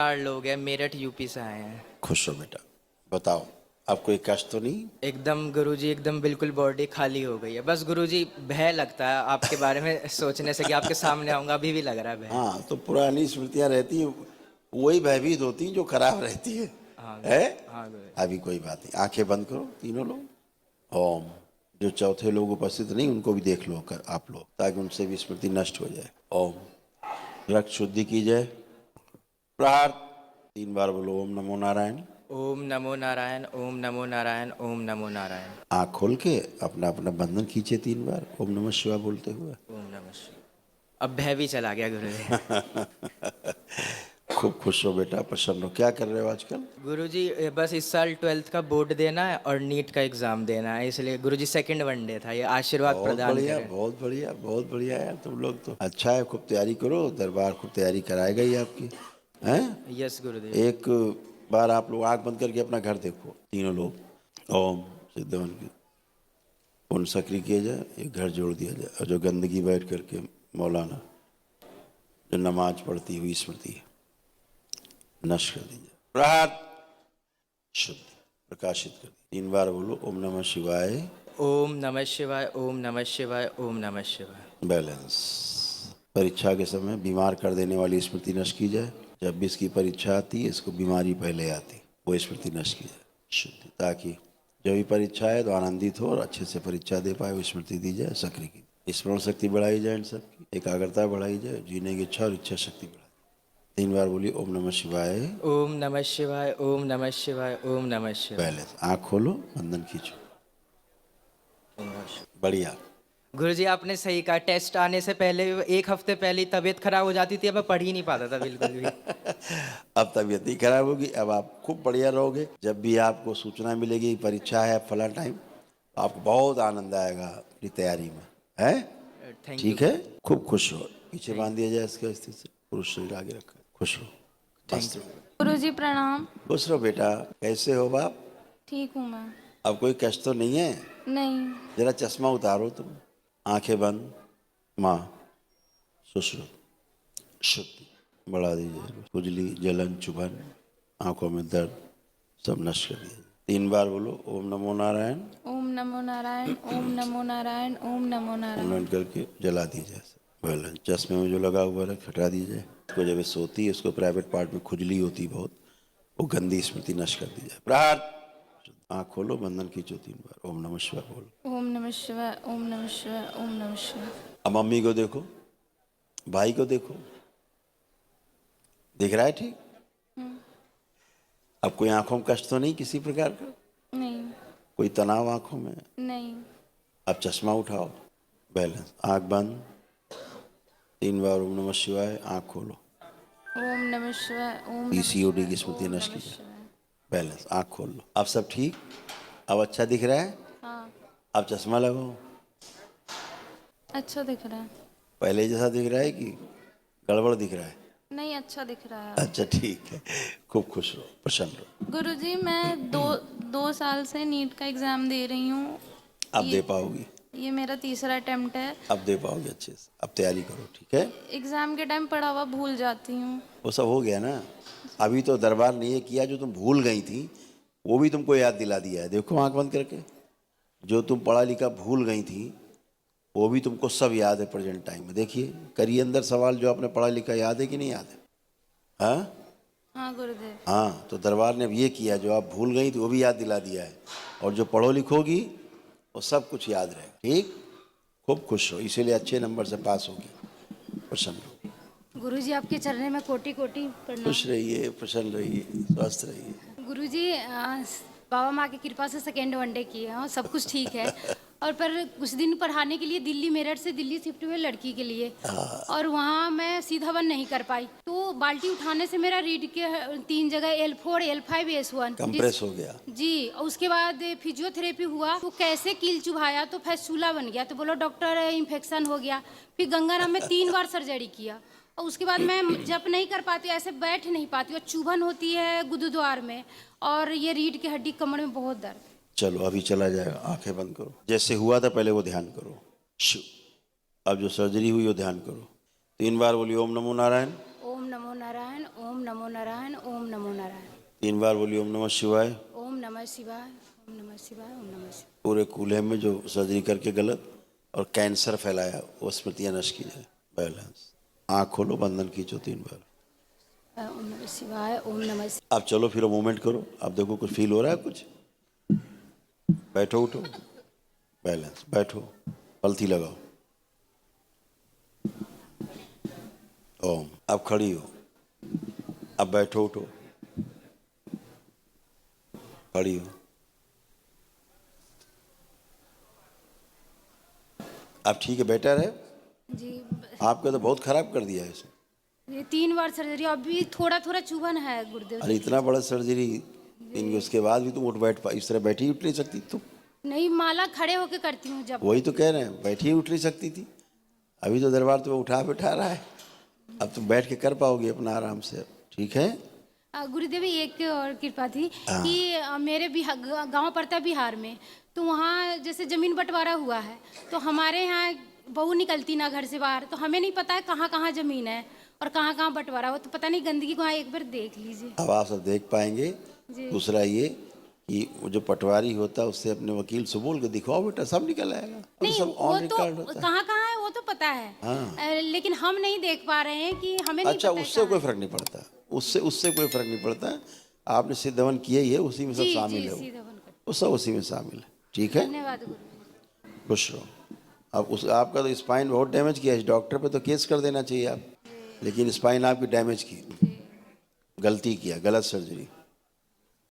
4 लोग हैं, मेरठ यूपी से आए हैं। खुश हो बेटा। बताओ, आपको कोई कष्ट तो नहीं? एकदम गुरुजी, एकदम बिल्कुल बॉडी खाली हो गई है। बस गुरुजी भय लगता है आपके बारे में सोचने से कि आपके सामने आऊंगा, अभी भी लग रहा है भय। हाँ, तो पुरानी स्मृतियां रहती हैं, वही भयभीत होती हैं जो खराब रहती है। हाँ है? हाँ गुरुजी। अभी कोई बात नहीं, आंखें बंद करो तीनों लोग। ओम। जो चौथे लोग उपस्थित नहीं उनको भी देख लो कर आप लोग, ताकि उनसे भी स्मृति नष्ट हो जाए। ओम। रक्त शुद्धि की जाए। प्रहार 3 बार बोलो ओम नमो नारायण। ओम नमो नारायण, ओम नमो नारायण, ओम नमो नारायण। आँख खोल के अपना अपना बंधन खींचे 3 बार ओम नमः शिवाय बोलते हुए। ओम नमः शिवाय। अब भय भी चला गया गुरुजी। खूब खुश हो बेटा, प्रसन्न हो। क्या कर रहे हो आजकल? गुरुजी बस इस साल 12th का बोर्ड देना है और नीट का एग्जाम देना है, इसलिए गुरुजी सेकंड वनडे था, ये आशीर्वाद बहुत प्रदान बढ़िया, करें। बहुत बढ़िया, बहुत बढ़िया यार, तुम लोग तो अच्छा है। खूब तैयारी करो, दरबार खूब तैयारी कराएगा ही आपकी। हैं? यस गुरुदेव। एक बार आप लोग आंख बंद करके अपना घर देखो तीनों लोग। ओम सिद्धवन की उन सक्रिय किया जाए, एक घर जोड़ दिया जाए, और जो गंदगी बैठ करके मौलाना जो नमाज पढ़ती हुई स्मृति है नष्ट कर दी जाए। प्रहार शुद्धि प्रकाशित कर दी। 3 बार बोलो ओम नमः शिवाय। ओम नमः शिवाय, ओम नमः शिवाय, ओम नमः शिवाय। बैलेंस। परीक्षा के समय बीमार कर देने वाली स्मृति नष्ट की जाए। जब भी इसकी परीक्षा आती है इसको बीमारी पहले आती, वो स्मृति नष्ट की जाए शुद्धि, ताकि जब भी परीक्षा है तो आनंदित हो और अच्छे से परीक्षा दे पाए, वो स्मृति दी जाए। सक्रिय की स्मरण शक्ति बढ़ाई जाए, इन सबकी एकाग्रता बढ़ाई जाए, जीने की इच्छा और इच्छा शक्ति बढ़ाई। 3 बार बोलिए ओम नमः शिवाय। ओम नमः शिवाय, ओम नमः शिवाय, ओम नमः शिवाय। बैलेंस। आँख खोलो, बंधन खींचो। बढ़िया। गुरुजी आपने सही कहा, टेस्ट आने से पहले, 1 हफ्ते पहले ही तबीयत खराब हो जाती थी, अब मैं पढ़ ही नहीं पाता था बिल्कुल भी। अब तबीयत नहीं खराब होगी, अब आप खूब बढ़िया रहोगे। जब भी आपको सूचना मिलेगी परीक्षा है फला टाइम, आपको बहुत आनंद आएगा अपनी तैयारी में। है? थैंक यू ठीक है, गुरुजी। खूब खुश रहो। पीछे थैंक बांध दिया जाए इसके स्थिति से, पुरुष शरीर आगे रखा, खुश रहो। थैंक मस्त यू। रहो। गुरुजी प्रणाम। खुश रहो बेटा। कैसे हो बाप? ठीक हूँ मैं। अब कोई कष्ट तो नहीं है? नहीं। जरा चश्मा उतारो तुम, आंखें बंद। माँ सुश्रुत शुद्धि बढ़ा दीजिए। खुजली, जलन, चुभन, आंखों में दर्द सब नष्ट कर दीजिए। 3 बार बोलो ओम नमो नारायण। ओम नमो नारायण, ओम नमो नारायण, ओम नमो नारायण। उन्नत करके जला दीजिए। बैलेंस। चश्मे में जो लगा हुआ है हटा दीजिए। उसको जब ये सोती है, उसको प्राइवेट पार्ट में खुजली होती बहुत, वो गंदी स्मृति नष्ट कर दी जाए। प्रहार। आँख खोलो, बंधन खींचो 3 बार ओम नमः शिवाय बोलो। ओम नमः शिवाय, ओम नमः शिवाय, ओम नमः शिवाय। अब मम्मी को देखो, भाई को देखो, दिख रहा है ठीक? अब कोई आंखों में कष्ट तो नहीं किसी प्रकार का? नहीं। कोई तनाव आंखों में? नहीं। अब चश्मा उठाओ। बैलेंस। आंख बंद। 3 बार ओम नमः शिवाय। आंख खोलो। ओम नमः शिवाय, ओम नमः पीसीओडी शिवाय, की स्मृति ओम नष्ट नमः की जाए। शिवाय। बैलेंस। आंख खोल लो। अब सब ठीक? अब अच्छा दिख रहा है? हाँ, अब चश्मा लगाओ। अच्छा दिख रहा है। पहले जैसा दिख रहा है कि गड़बड़ दिख रहा है? नहीं, अच्छा दिख रहा है। अच्छा ठीक है। खूब खुश रहो, प्रसन्न रहो। गुरुजी मैं दो साल से नीट का एग्ज़ाम दे रही हूँ। अब दे ये पाओगी? ये मेरा तीसरा अटेम्प्ट है। अब दे पाओगे अच्छे से। अब तैयारी करो, ठीक है? एग्ज़ाम के टाइम पढ़ा हुआ भूल जाती हूँ। वो सब हो गया ना। अभी तो दरबार ने ये किया, जो तुम भूल गई थी वो भी तुमको याद दिला दिया है। देखो आंख बंद करके, जो तुम पढ़ा लिखा भूल गई थी वो भी तुमको सब याद है प्रेजेंट टाइम में। देखिए, करिए अंदर सवाल, जो आपने पढ़ा लिखा याद है कि नहीं याद है? हाँ हाँ गुरुदेव। हाँ, तो दरबार ने अब ये किया, जो आप भूल गई थी वो भी याद दिला दिया है, और जो पढ़ो लिखोगी वो सब कुछ याद रहेगा। ठीक? खूब खुश हो, इसीलिए अच्छे नंबर से पास होगी। प्रसन्न हो। गुरुजी आपके चरणों में कोटि कोटि प्रणाम। खुश रहिए, प्रसन्न रहिए, स्वस्थ रहिए। गुरुजी बाबा माँ की कृपा से सेकेंड वनडे किए हैं और सब कुछ ठीक है। और पर कुछ दिन पढ़ाने के लिए दिल्ली, मेरठ से दिल्ली शिफ्ट हुए लड़की के लिए, और वहाँ मैं सीधा वन नहीं कर पाई, तो बाल्टी उठाने से मेरा रीढ़ के 3 जगह L4, L5, S1 कंप्रेस हो गया। जी। और उसके बाद फिजियोथेरेपी हुआ, तो कैसे कील चुभाया तो फैस्चूला बन गया, तो बोलो डॉक्टर इन्फेक्शन हो गया। फिर गंगाराम में 3 बार सर्जरी किया, और उसके बाद मैं जप नहीं कर पाती, ऐसे बैठ नहीं पाती, और चुभन होती है गुरुद्वार में, और ये रीढ़ की हड्डी कमर में बहुत दर्द। चलो अभी चला जाएगा। आंखें बंद करो। जैसे हुआ था पहले वो ध्यान करो। शिव। अब जो सर्जरी हुई वो ध्यान करो। 3 बार बोलिए ओम नमो नारायण। ओम नमो नारायण, ओम ओम नमो नारायण, ओम नमो नारायण। 3 बार बोलिए ओम नमः शिवाय। ओम नमः शिवाय, ओम नमः शिवाय, ओम नमः शिवाय। पूरे कूल्हे में जो सर्जरी करके गलत और कैंसर फैलाया वो स्मृतियाँ नष्ट की जाए। बैलेंस। आँख खोलो, बंधन खींचो 3 बार। ओम नमः शिवाय, ओम नमः शिवाय। आप चलो फिर मूवमेंट करो। आप देखो कुछ फील हो रहा है कुछ? बैठो उठो। बैलेंस। बैठो। पलथी लगाओ। ओम। अब खड़ी हो। अब बैठो उठो। खड़ी हो। आप ठीक है? बेटर है? जी, आपका तो बहुत खराब कर दिया है इसे। ये 3 बार सर्जरी, अभी थोड़ा थोड़ा चुभन है गुरुदेव अरे जी। इतना बड़ा सर्जरी, इनके उसके बाद भी तुम उठ बैठ इस तरह बैठी ही उठ नहीं सकती तुम। नहीं, माला खड़े होके करती हूँ जब। वही तो कह रहे हैं, बैठी ही उठ नहीं सकती थी। अभी तो दरबार तुम्हें उठा बैठा रहा है। अब तुम बैठ के कर पाओगे अपना आराम से। ठीक है? गुरुदेव एक और कृपा थी कि मेरे गांव पड़ता है बिहार में, तो वहाँ जैसे जमीन बंटवारा हुआ है, तो हमारे यहाँ बहू निकलती ना घर से बाहर, तो हमें नहीं पता है कहाँ कहाँ जमीन है और कहाँ कहाँ बंटवारा हो, तो पता नहीं, गंदगी को एक बार देख लीजिए। अब आप सब देख पाएंगे। जी। दूसरा ये कि वो जो पटवारी होता है उससे अपने वकील से बोल के दिखाओ बेटा, सब निकल आएगा। अब नहीं, सब वो ऑन तो रिकॉर्ड होता है। कहाँ कहाँ है वो तो पता है। हाँ। लेकिन हम नहीं देख पा रहे हैं कि हमें नहीं अच्छा, पता है उससे कहाँ कोई है। फर्क नहीं पड़ता। उससे कोई फर्क नहीं पड़ता। आपने सिद्धवन किया ही है, उसी में सब जी शामिल जी, है। सीधा बनकर। वो सब उसी में शामिल है। ठीक है? धन्यवाद गुरु। खुश रहो। अब उस आपका तो स्पाइन बहुत डैमेज किया है। डॉक्टर पे तो केस कर देना चाहिए आप, लेकिन स्पाइन आपकी डैमेज की, गलती किया, गलत सर्जरी।